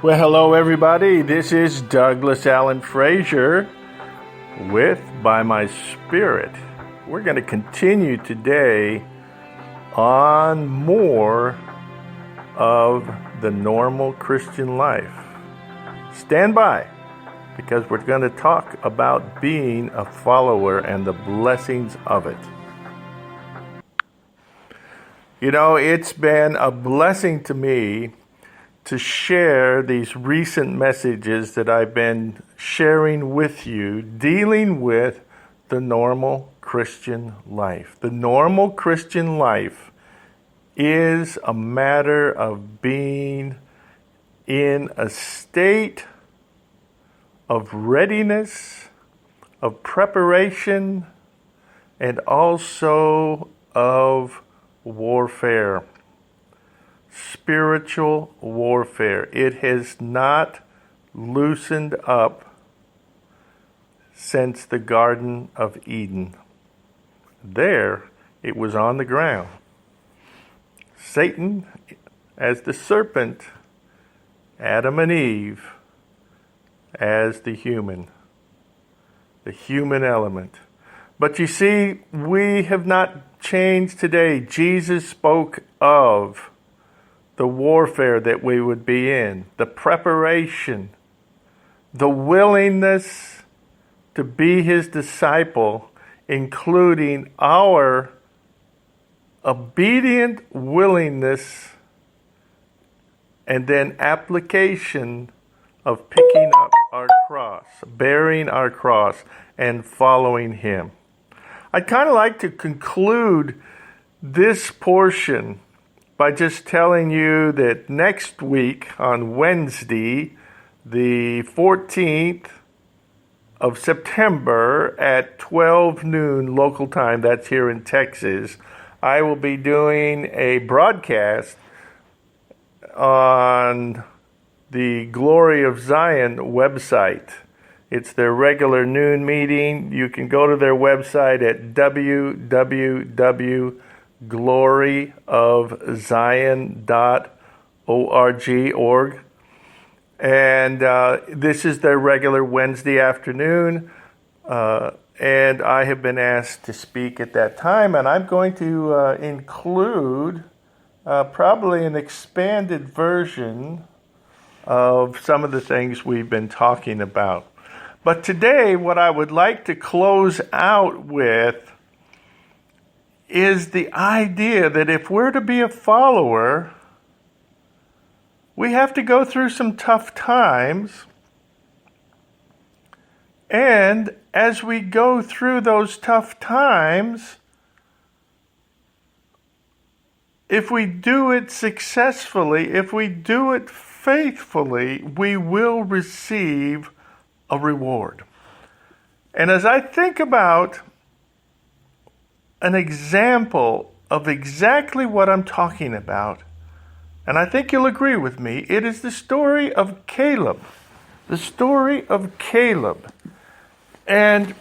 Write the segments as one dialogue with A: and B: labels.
A: Well, hello, everybody. This is Douglas Allen Frazier with By My Spirit. We're going to continue today on more of the normal Christian life. Stand by, because we're going to talk about being a follower and the blessings of it. You know, it's been a blessing to me to share these recent messages that I've been sharing with you, dealing with the normal Christian life. The normal Christian life is a matter of being in a state of readiness, of preparation, and also of warfare. Spiritual warfare. It has not loosened up since the Garden of Eden. There, it was on the ground. Satan, as the serpent, Adam and Eve, as the human element. But you see, we have not changed today. Jesus spoke of the warfare that we would be in, the preparation, the willingness to be his disciple, including our obedient willingness and then application of picking up our cross, bearing our cross, and following him. I'd kind of like to conclude this portion by just telling you that next week on Wednesday, the 14th of September at 12 noon local time, that's here in Texas, I will be doing a broadcast on the Glory of Zion website. It's their regular noon meeting. You can go to their website at www.gloryofzion.org. And this is their regular Wednesday afternoon. And I have been asked to speak at that time. And I'm going to include probably an expanded version of some of the things we've been talking about. But today, what I would like to close out with is the idea that if we're to be a follower, we have to go through some tough times. And as we go through those tough times, if we do it successfully, if we do it faithfully, we will receive a reward. And as I think about an example of exactly what I'm talking about, and I think you'll agree with me, it is the story of Caleb. The story of Caleb. And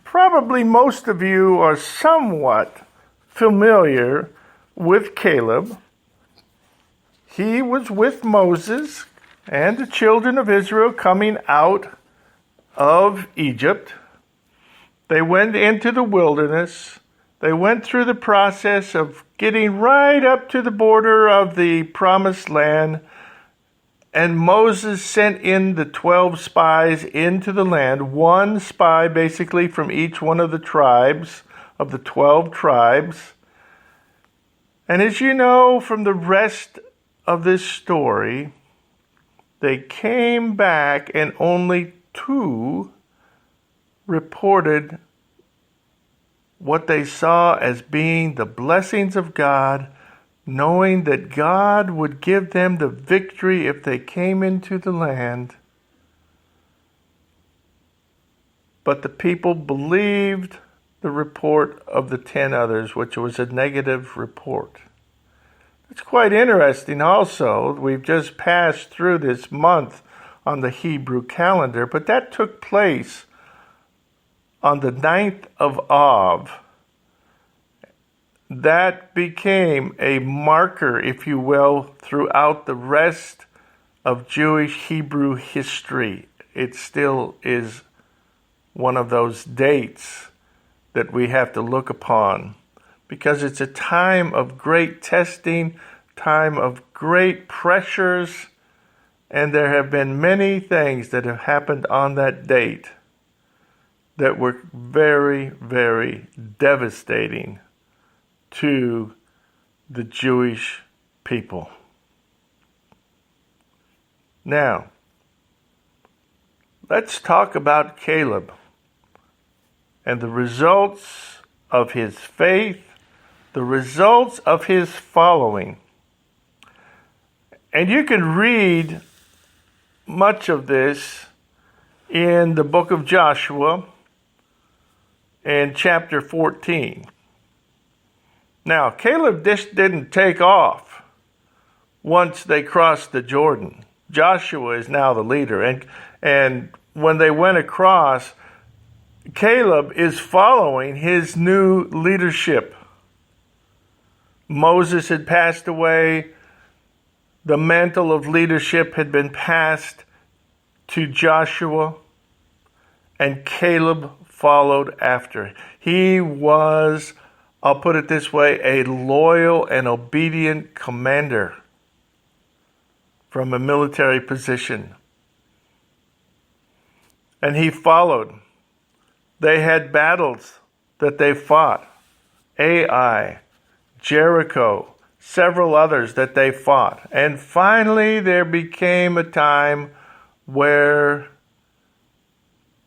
A: probably most of you are somewhat familiar with Caleb. He was with Moses and the children of Israel coming out of Egypt. They went into the wilderness. They went through the process of getting right up to the border of the promised land. And Moses sent in the 12 spies into the land, one spy basically from each one of the tribes, of the 12 tribes. And as you know from the rest of this story, they came back and only 2 reported what they saw as being the blessings of God, knowing that God would give them the victory if they came into the land. But the people believed the report of the 10 others, which was a negative report. It's quite interesting also. We've just passed through this month on the Hebrew calendar, but that took place on the 9th of Av. That became a marker, if you will, throughout the rest of Jewish Hebrew history. It still is one of those dates that we have to look upon, because it's a time of great testing, time of great pressures, and there have been many things that have happened on that date that were very, very devastating to the Jewish people. Now, let's talk about Caleb and the results of his faith, the results of his following. And you can read much of this in the book of Joshua in chapter 14. Now, Caleb just didn't take off once they crossed the Jordan. Joshua is now the leader. And when they went across, Caleb is following his new leadership. Moses had passed away. The mantle of leadership had been passed to Joshua, and Caleb followed after. He was, I'll put it this way, a loyal and obedient commander from a military position. And he followed. They had battles that they fought. Ai, Jericho, several others that they fought. And finally there became a time where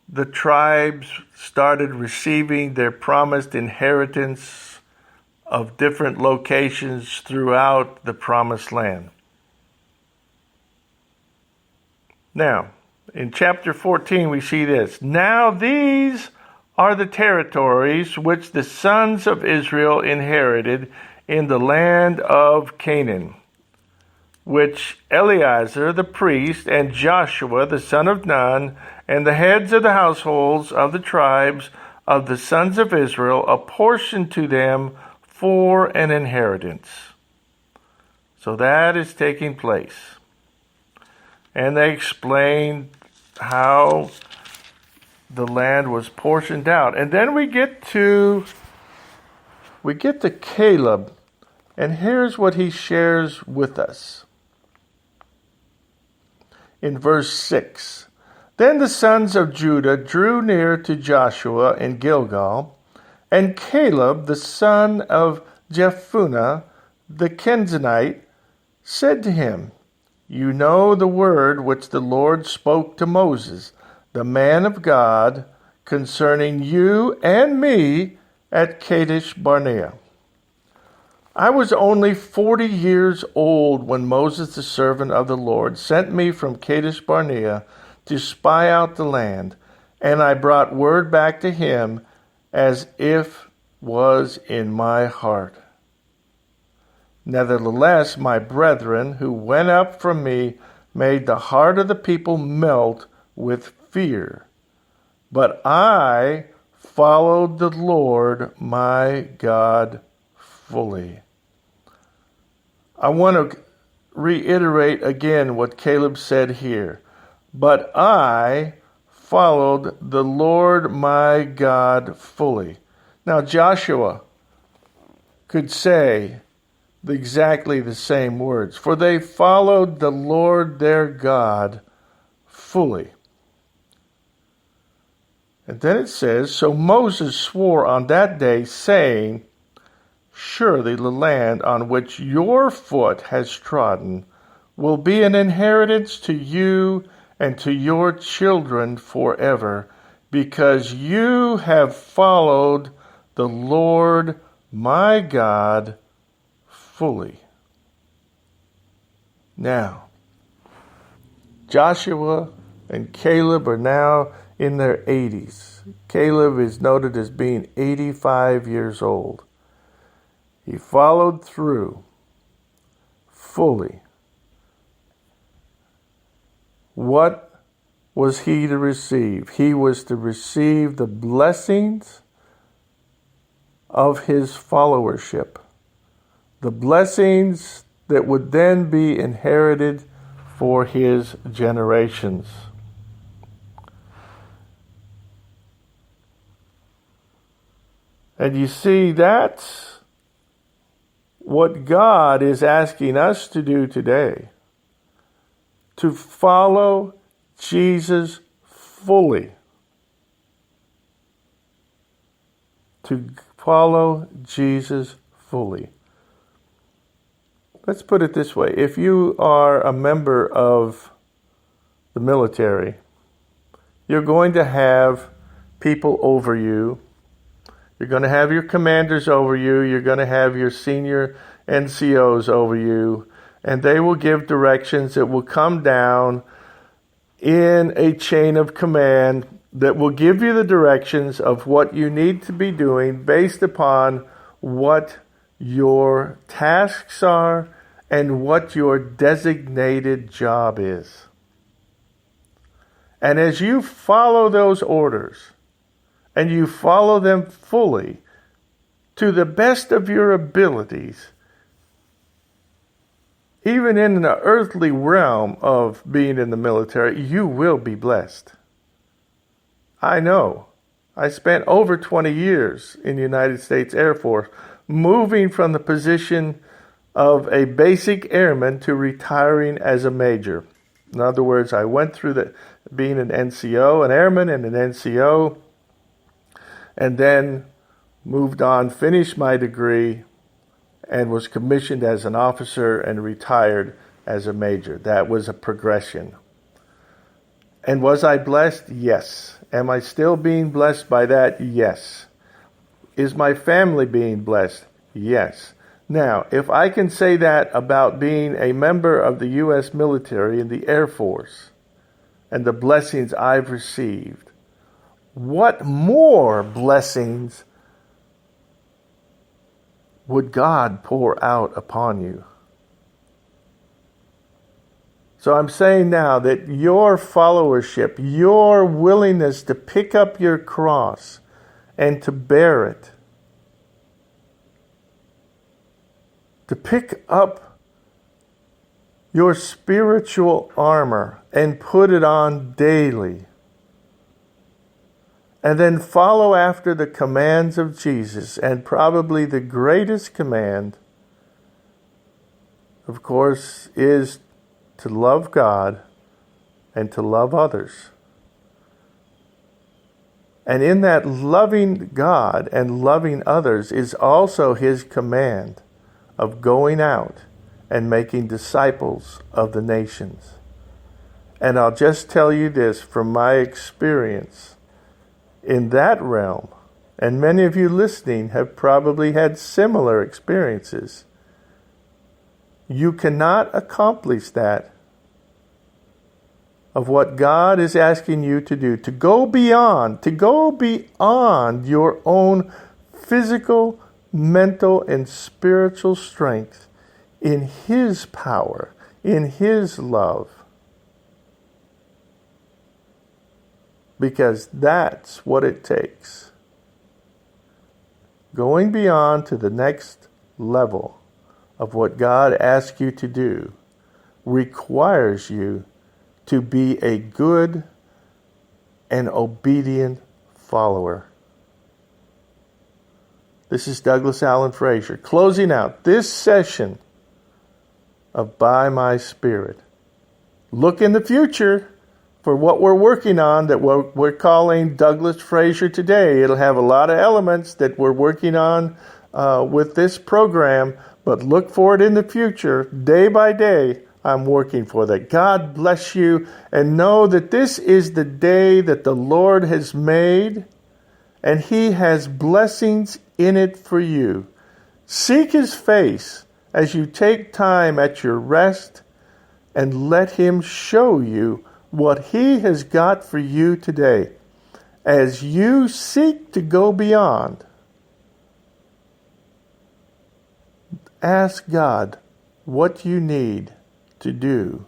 A: the tribes started receiving their promised inheritance of different locations throughout the promised land. Now, in chapter 14 we see this. Now these are the territories which the sons of Israel inherited in the land of Canaan, which Eleazar the priest and Joshua the son of Nun and the heads of the households of the tribes of the sons of Israel apportioned to them for an inheritance. So that is taking place. And they explained how the land was portioned out. And then we get to Caleb, and here's what he shares with us. In verse 6, Then the sons of Judah drew near to Joshua in Gilgal, and Caleb, the son of Jephunneh, the Kenizzite, said to him, You know the word which the Lord spoke to Moses, the man of God, concerning you and me at Kadesh Barnea. I was only 40 years old when Moses, the servant of the Lord, sent me from Kadesh Barnea to spy out the land, and I brought word back to him as if was in my heart. Nevertheless, my brethren who went up from me made the heart of the people melt with fear. But I followed the Lord my God fully. I want to reiterate again what Caleb said here. But I followed the Lord my God fully. Now Joshua could say exactly the same words. For they followed the Lord their God fully. And then it says, So Moses swore on that day, saying, Surely the land on which your foot has trodden will be an inheritance to you and to your children forever, because you have followed the Lord my God fully. Now, Joshua and Caleb are now in their 80s. Caleb is noted as being 85 years old. He followed through fully. What was he to receive? He was to receive the blessings of his followership, the blessings that would then be inherited for his generations. And you see, that's what God is asking us to do today. To follow Jesus fully. To follow Jesus fully. Let's put it this way. If you are a member of the military, you're going to have people over you. You're going to have your commanders over you. You're going to have your senior NCOs over you. And they will give directions that will come down in a chain of command that will give you the directions of what you need to be doing based upon what your tasks are and what your designated job is. And as you follow those orders, and you follow them fully to the best of your abilities, even in the earthly realm of being in the military, you will be blessed. I know. I spent over 20 years in the United States Air Force, moving from the position of a basic airman to retiring as a major. In other words, I went through being an NCO, an airman and an NCO, and then moved on, finished my degree, and was commissioned as an officer and retired as a major. That was a progression. And was I blessed? Yes. Am I still being blessed by that? Yes. Is my family being blessed? Yes. Now, if I can say that about being a member of the U.S. military and the Air Force and the blessings I've received, what more blessings would God pour out upon you? So I'm saying now that your followership, your willingness to pick up your cross and to bear it, to pick up your spiritual armor and put it on daily, and then follow after the commands of Jesus. And probably the greatest command, of course, is to love God and to love others. And in that loving God and loving others is also his command of going out and making disciples of the nations. And I'll just tell you this from my experience in that realm, and many of you listening have probably had similar experiences. You cannot accomplish that of what God is asking you to do, to go beyond your own physical, mental, and spiritual strength in his power, in his love. Because that's what it takes. Going beyond to the next level of what God asks you to do requires you to be a good and obedient follower. This is Douglas Allen Frazier, closing out this session of By My Spirit. Look in the future for what we're working on that we're calling Douglas Frazier Today. It'll have a lot of elements that we're working on with this program, but look for it in the future. Day by day, I'm working for that. God bless you, and know that this is the day that the Lord has made, and he has blessings in it for you. Seek his face as you take time at your rest, and let him show you what he has got for you today. As you seek to go beyond, ask God what you need to do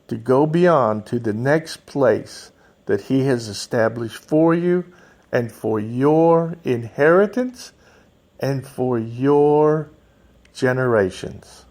A: to go beyond to the next place that he has established for you and for your inheritance and for your generations.